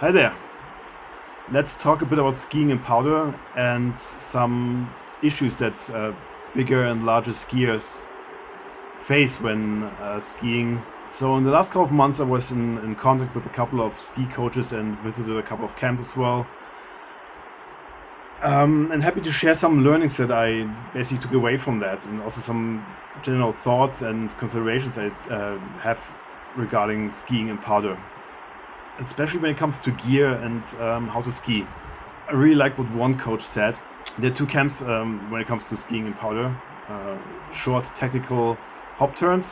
Hi there. Let's talk a bit about skiing in powder and some issues that bigger and larger skiers face when skiing. So in the last couple of months I was in contact with a couple of ski coaches and visited a couple of camps as well. And happy to share some learnings that I basically took away from that, and also some general thoughts and considerations I have regarding skiing in powder, especially when it comes to gear and how to ski. I really like what one coach said. There are two camps when it comes to skiing in powder: short technical hop turns,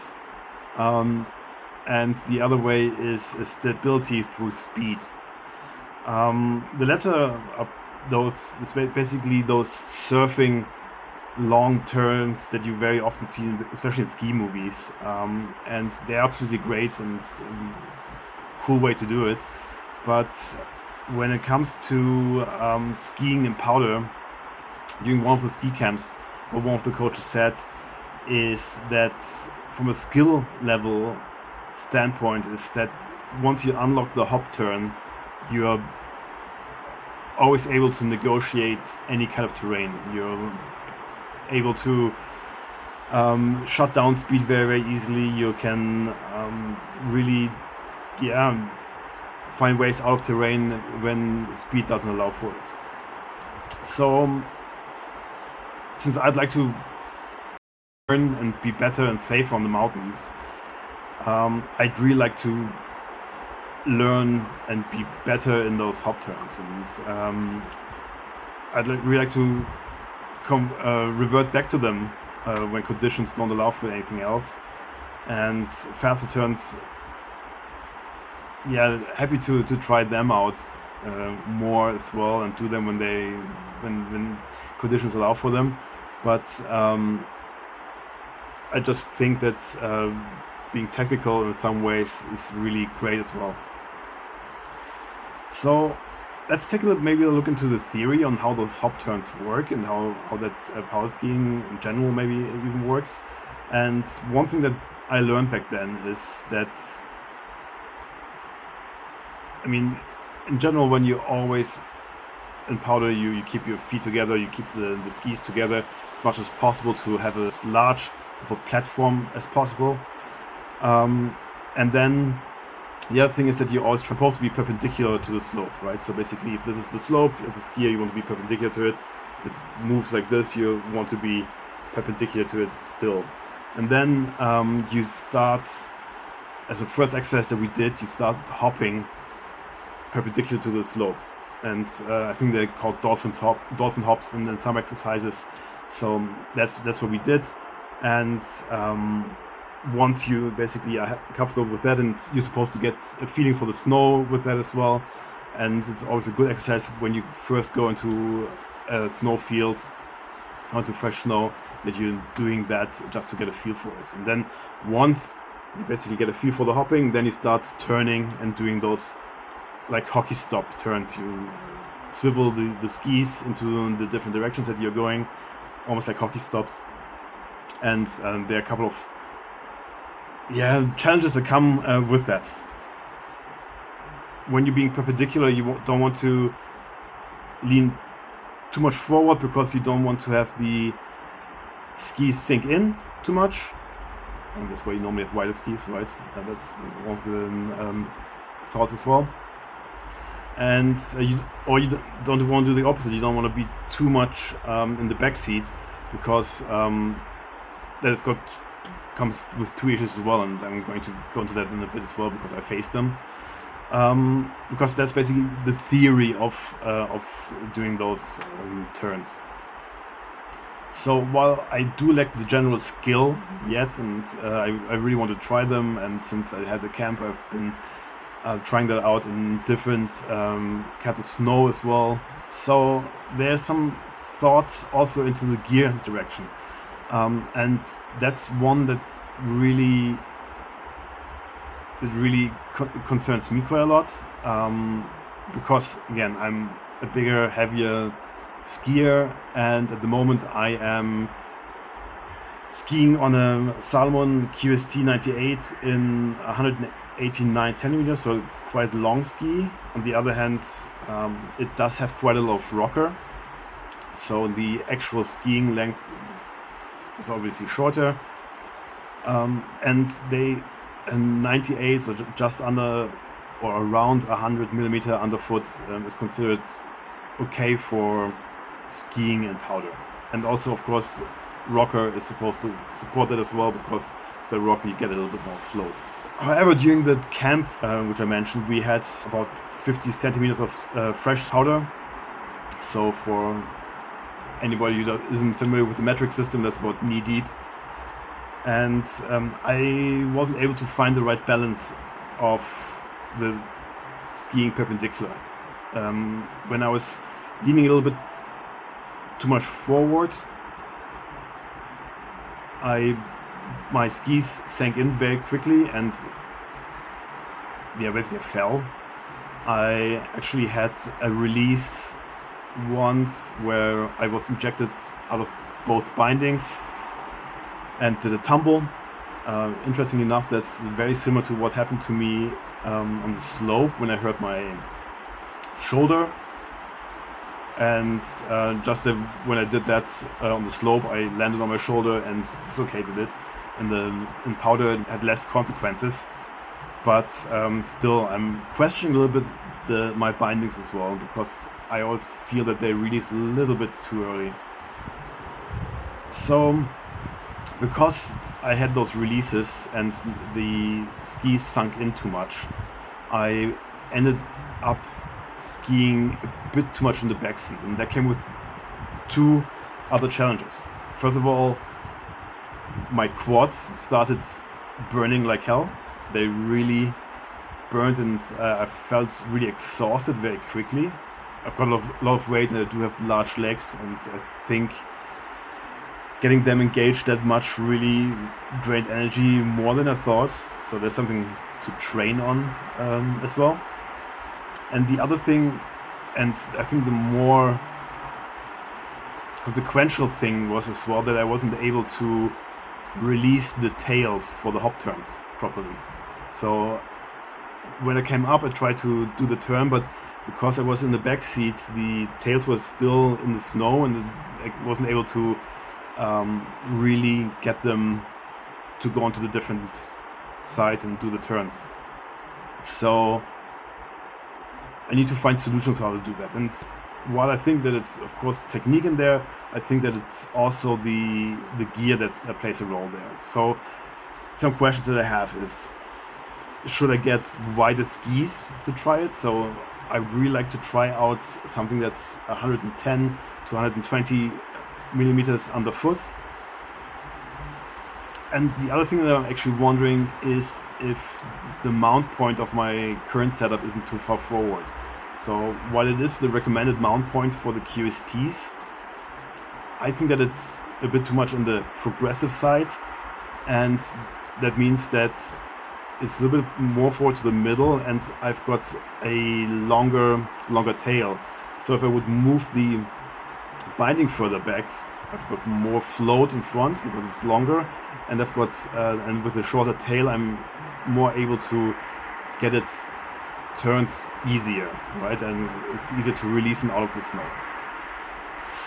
and the other way is stability through speed. The latter are basically those surfing long turns that you very often see, especially in ski movies, and they're absolutely great and cool way to do it. But when it comes to skiing in powder, during one of the ski camps, what one of the coaches said is that from a skill level standpoint is that once you unlock the hop turn, you are always able to negotiate any kind of terrain. You're able to shut down speed very, very easily. You can really find ways out of terrain when speed doesn't allow for it. So since I'd like to learn and be better and safer on the mountains, I'd really like to learn and be better in those hop turns, and I'd really like to revert back to them when conditions don't allow for anything else. And faster turns, happy to try them out more as well and do them when conditions allow for them. But I just think that being technical in some ways is really great as well. So let's take maybe a look into the theory on how those hop turns work and how that power skiing in general maybe even works. And one thing that I learned back then is that, I mean, in general, when you always in powder, you keep your feet together, you keep the skis together as much as possible to have as large of a platform as possible. And then the other thing is that you're always supposed to be perpendicular to the slope, right? So basically, if this is the slope, as a skier, you want to be perpendicular to it. If it moves like this, you want to be perpendicular to it still. And then you start, as a first exercise that we did, you start hopping perpendicular to the slope. And I think they're called dolphin hops in some exercises. So that's what we did. And once you basically are comfortable with that, and you're supposed to get a feeling for the snow with that as well, and it's always a good exercise when you first go into a snow field, onto fresh snow, that you're doing that just to get a feel for it. And then once you basically get a feel for the hopping, then you start turning and doing those like hockey stop turns. You swivel the skis into the different directions that you're going, almost like hockey stops. And there are a couple of challenges that come with that. When you're being perpendicular, you don't want to lean too much forward because you don't want to have the skis sink in too much. And that's why you normally have wider skis, right? That's one of the thoughts as well. And you don't want to do the opposite. You don't want to be too much in the back seat, because that comes with two issues as well, and I'm going to go into that in a bit as well because I faced them. Because that's basically the theory of doing those turns. So while I do lack the general skill yet, and I really want to try them, and since I had the camp, I've been trying that out in different kinds of snow as well. So there's some thoughts also into the gear direction. And that's one that really concerns me quite a lot, because again, I'm a bigger, heavier skier, and at the moment I am skiing on a Salomon QST 98 in 189 centimeters, so quite long ski. On the other hand, it does have quite a lot of rocker, so the actual skiing length is obviously shorter. And they, in 98, so just under or around 100 millimeter underfoot, is considered okay for skiing and powder. And also, of course, rocker is supposed to support that as well, because the rocker you get a little bit more float. However, during the camp, which I mentioned, we had about 50 centimeters of fresh powder. So for anybody who isn't familiar with the metric system, that's about knee deep. And I wasn't able to find the right balance of the skiing perpendicular. When I was leaning a little bit too much forward, my skis sank in very quickly, and basically I fell. I actually had a release once where I was ejected out of both bindings and did a tumble. Interesting enough, that's very similar to what happened to me on the slope when I hurt my shoulder. And when I did that on the slope, I landed on my shoulder and dislocated it. In powder, it had less consequences, but still, I'm questioning a little bit my bindings as well, because I always feel that they release a little bit too early. So, because I had those releases and the skis sunk in too much, I ended up skiing a bit too much in the backseat, and that came with two other challenges. First of all, my quads started burning like hell. They really burned, and I felt really exhausted very quickly. I've got a lot of weight, and I do have large legs, and I think getting them engaged that much really drained energy more than I thought. So there's something to train on as well. And the other thing, and I think the more consequential thing, was as well that I wasn't able to release the tails for the hop turns properly. So when I came up, I tried to do the turn, but because I was in the back seat, the tails were still in the snow, and I wasn't able to really get them to go onto the different sides and do the turns. So I need to find solutions how to do that. And while I think that it's, of course, technique in there, I think that it's also the gear that plays a role there. So some questions that I have is, should I get wider skis to try it? So I would really like to try out something that's 110 to 120 millimeters underfoot. And the other thing that I'm actually wondering is if the mount point of my current setup isn't too far forward. So while it is the recommended mount point for the QSTs, I think that it's a bit too much on the progressive side, and that means that it's a little bit more forward to the middle, and I've got a longer tail. So if I would move the binding further back, I've got more float in front because it's longer, and I've got and with a shorter tail, I'm more able to get it turned easier, right? And it's easier to release them out of the snow.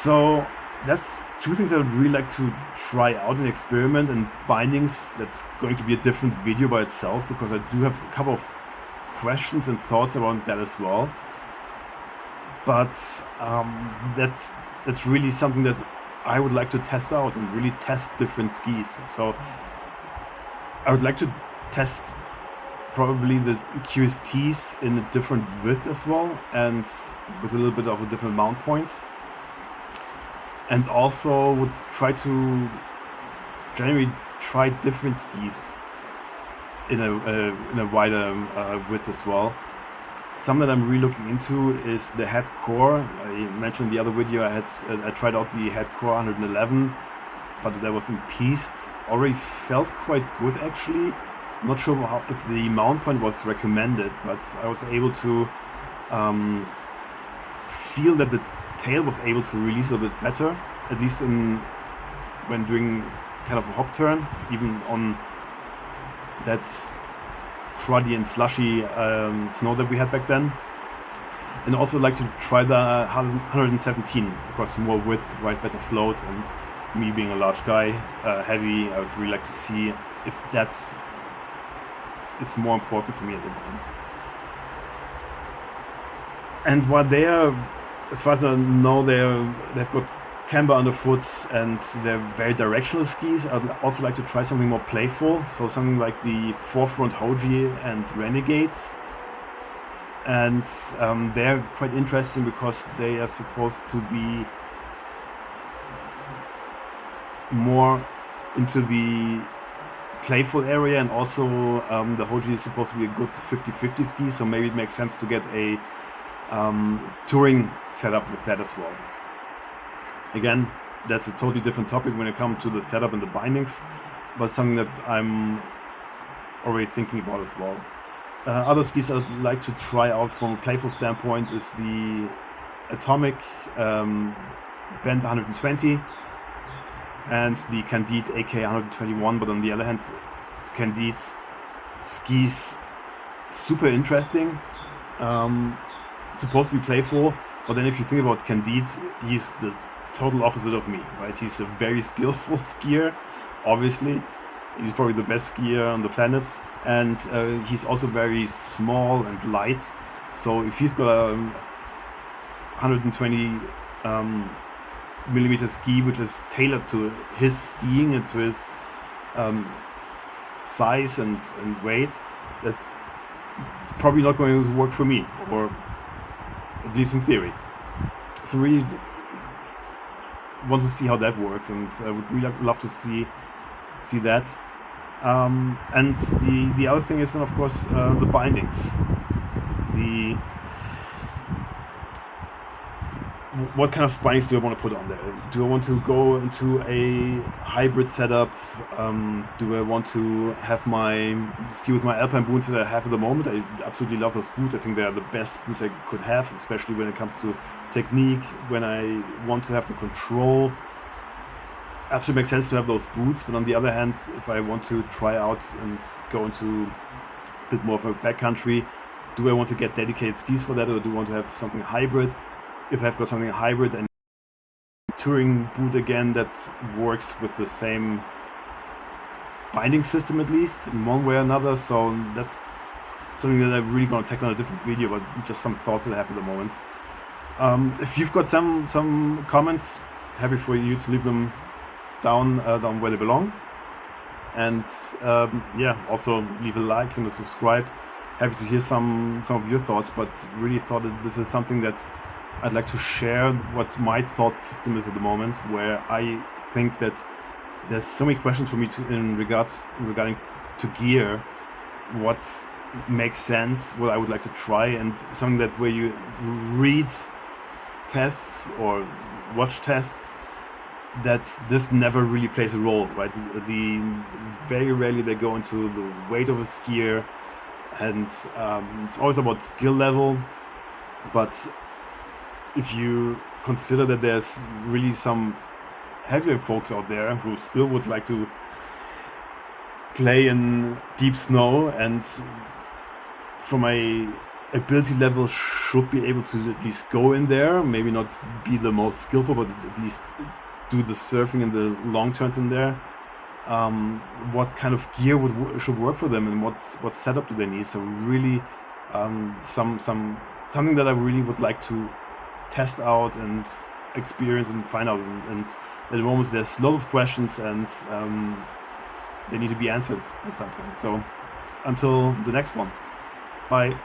So that's two things I would really like to try out and experiment. And bindings, that's going to be a different video by itself, because I do have a couple of questions and thoughts around that as well. But that's really something that I would like to test out and really test different skis. So I would like to test probably the QSTs in a different width as well, and with a little bit of a different mount point. And also would try to generally try different skis in a wider width as well. Some that I'm really looking into is the head core. I mentioned in the other video I tried out the head core 111, but that was in piste. Already felt quite good actually. Not sure if the mount point was recommended, but I was able to feel that the tail was able to release a little bit better, at least when doing kind of a hop turn, even on that cruddy and slushy snow that we had back then. And also like to try the 117, of course, more width, right, better float, and me being a large guy, heavy, I would really like to see if that is more important for me at the moment. And while they are, as far as I know, they've got camber underfoot and they're very directional skis. I'd also like to try something more playful, so something like the Forefront Hoji and Renegades. And they're quite interesting because they are supposed to be more into the playful area, and also the Hoji is supposed to be a good 50-50 ski, so maybe it makes sense to get a touring setup with that as well. Again, that's a totally different topic when it comes to the setup and the bindings, but something that I'm already thinking about as well. Other skis I'd like to try out from a playful standpoint is the Atomic Bend 120 and the Candide AK 121, but on the other hand, Candide skis super interesting, supposed to be playful, but then if you think about Candide, he's the total opposite of me, right? He's a very skillful skier, obviously. He's probably the best skier on the planet, and he's also very small and light. So if he's got a 120 millimeter ski, which is tailored to his skiing and to his size and weight, that's probably not going to work for me, or at least in theory. So really want to see how that works, and I would really love to see that. And the other thing is then, of course, the bindings. What kind of bindings do I want to put on there? Do I want to go into a hybrid setup? Do I want to have my ski with my Alpine boots that I have at the moment? I absolutely love those boots. I think they are the best boots I could have, especially when it comes to technique, when I want to have the control. Absolutely makes sense to have those boots, but on the other hand, if I want to try out and go into a bit more of a backcountry, do I want to get dedicated skis for that, or do I want to have something hybrid? If I've got something hybrid and touring boot again that works with the same binding system, at least in one way or another, so that's something that I'm really going to tackle on a different video, but just some thoughts that I have at the moment. If you've got some comments, happy for you to leave them down where they belong, and yeah, also leave a like and a subscribe. Happy to hear some of your thoughts, but really thought that this is something that I'd like to share, what my thought system is at the moment, where I think that there's so many questions for me regarding to gear, what makes sense, what I would like to try, and something that where you read tests or watch tests, that this never really plays a role, right? Very rarely they go into the weight of a skier, and it's always about skill level. But if you consider that there's really some heavier folks out there who still would like to play in deep snow, and from a ability level should be able to at least go in there, maybe not be the most skillful, but at least do the surfing and the long turns in there, what kind of gear should work for them, and what setup do they need? So really something that I really would like to test out and experience and find out, and at the moment there's a lot of questions, and they need to be answered at some point. So until the next one, bye.